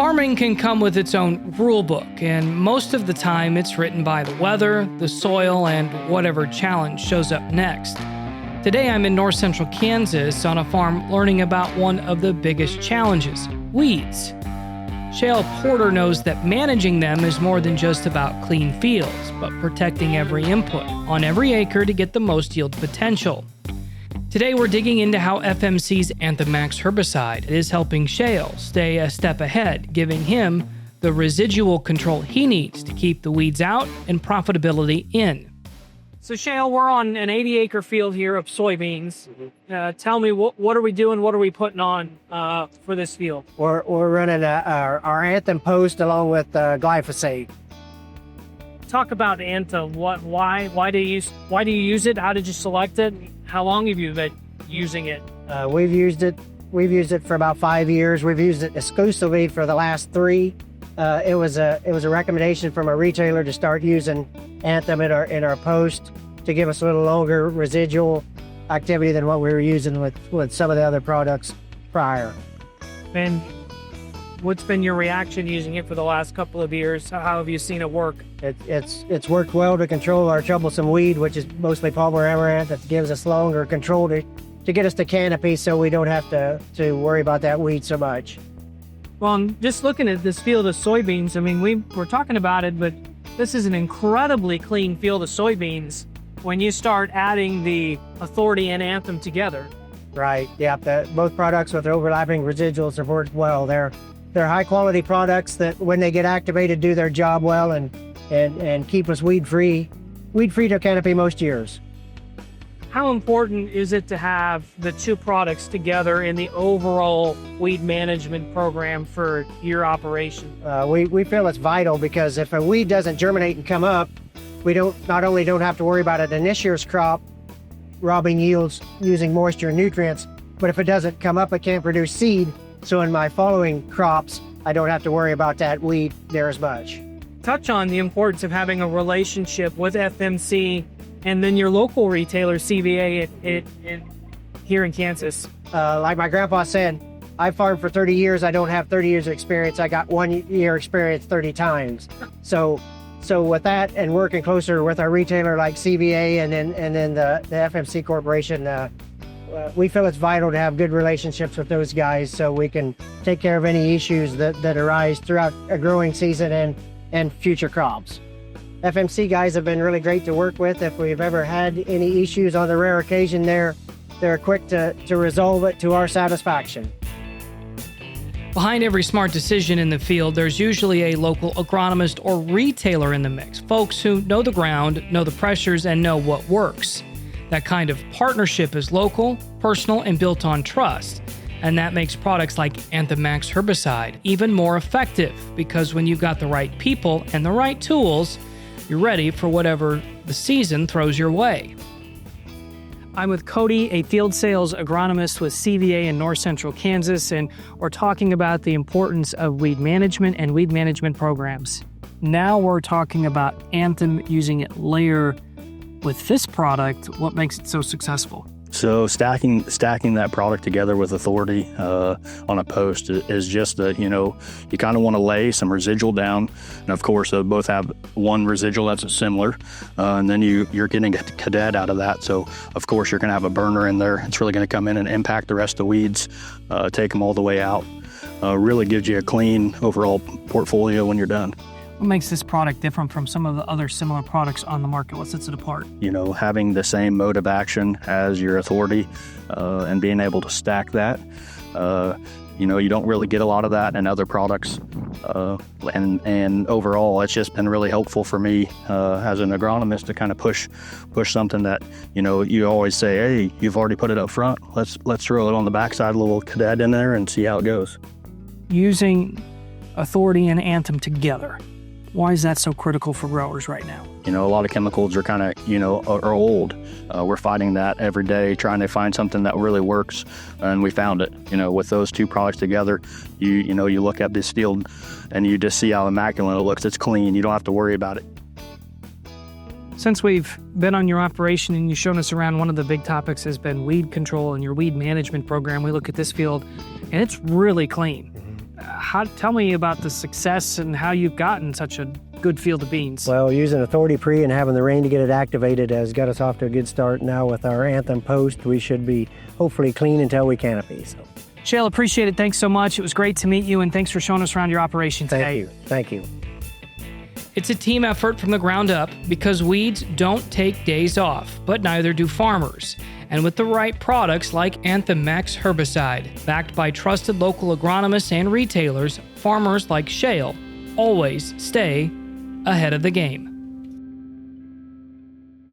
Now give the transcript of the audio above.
Farming can come with its own rule book, and most of the time it's written by the weather, the soil, and whatever challenge shows up next. Today I'm in north central Kansas on a farm learning about one of the biggest challenges, weeds. Shale Porter knows that managing them is more than just about clean fields, but protecting every input on every acre to get the most yield potential. Today we're digging into how FMC's Anthem MAXX Herbicide is helping Shale stay a step ahead, giving him the residual control he needs to keep the weeds out and profitability in. So Shale, we're on an 80-acre field here of soybeans. Tell me, what are we doing? What are we putting on for this field? We're running our Anthem Post along with glyphosate. Talk about Anthem. Why do you use it? How did you select it? How long have you been using it? We've used it for about 5 years. We've used it exclusively for the last 3. It was a recommendation from a retailer to start using Anthem in our post to give us a little longer residual activity than what we were using with some of the other products prior. And what's been your reaction using it for the last couple of years? How have you seen it work? It's worked well to control our troublesome weed, which is mostly Palmer amaranth. That gives us longer control to get us to canopy, so we don't have to worry about that weed so much. Well, I'm just looking at this field of soybeans. I mean, we're talking about it, but this is an incredibly clean field of soybeans when you start adding the Authority and Anthem together. Right. Yeah. Both products with overlapping residuals have worked well. They're high quality products that, when they get activated, do their job well and keep us weed free to canopy most years. How important is it to have the two products together in the overall weed management program for your operation? We feel it's vital, because if a weed doesn't germinate and come up, we not only don't have to worry about it in this year's crop, robbing yields using moisture and nutrients, but if it doesn't come up, it can't produce seed. So in my following crops, I don't have to worry about that weed there as much. Touch on the importance of having a relationship with FMC and then your local retailer, CVA, here in Kansas. Like my grandpa said, I farmed for 30 years. I don't have 30 years of experience. I got 1 year experience 30 times. So with that, and working closer with our retailer like CVA and then the FMC Corporation, we feel it's vital to have good relationships with those guys so we can take care of any issues that arise throughout a growing season and future crops. FMC guys have been really great to work with. If we've ever had any issues, on the rare occasion, they're quick to resolve it to our satisfaction. Behind every smart decision in the field, there's usually a local agronomist or retailer in the mix, folks who know the ground, know the pressures, and know what works. That kind of partnership is local, personal, and built on trust. And that makes products like Anthem MAXX Herbicide even more effective, because when you've got the right people and the right tools, you're ready for whatever the season throws your way. I'm with Cody, a field sales agronomist with CVA in north central Kansas, and we're talking about the importance of weed management and weed management programs. Now we're talking about Anthem using it layer with this product. What makes it so successful? So stacking that product together with Authority on a post is just that, you kind of want to lay some residual down. And of course, both have one residual that's similar. And then you're getting a cadet out of that. So of course, you're going to have a burner in there. It's really going to come in and impact the rest of the weeds, take them all the way out. Really gives you a clean overall portfolio when you're done. What makes this product different from some of the other similar products on the market? What sets it apart? Having the same mode of action as your Authority and being able to stack that. You don't really get a lot of that in other products. And overall, it's just been really helpful for me as an agronomist to kind of push something that, you always say, hey, you've already put it up front. Let's throw it on the backside, a little cadet in there, and see how it goes. Using Authority and Anthem together, why is that so critical for growers right now? A lot of chemicals are kind of, are old. We're fighting that every day, trying to find something that really works, and we found it. With those two products together, you look at this field and you just see how immaculate it looks. It's clean. You don't have to worry about it. Since we've been on your operation and you've shown us around, one of the big topics has been weed control and your weed management program. We look at this field and it's really clean. tell me about the success and how you've gotten such a good field of beans. Well, using Authority Pre and having the rain to get it activated has got us off to a good start. Now with our Anthem post, we should be hopefully clean until we canopy. So. Shale, appreciate it. Thanks so much. It was great to meet you, and thanks for showing us around your operation today. Thank you. It's a team effort from the ground up because weeds don't take days off, but neither do farmers. And with the right products like Anthem MAXX Herbicide, backed by trusted local agronomists and retailers, farmers like Shale always stay ahead of the game.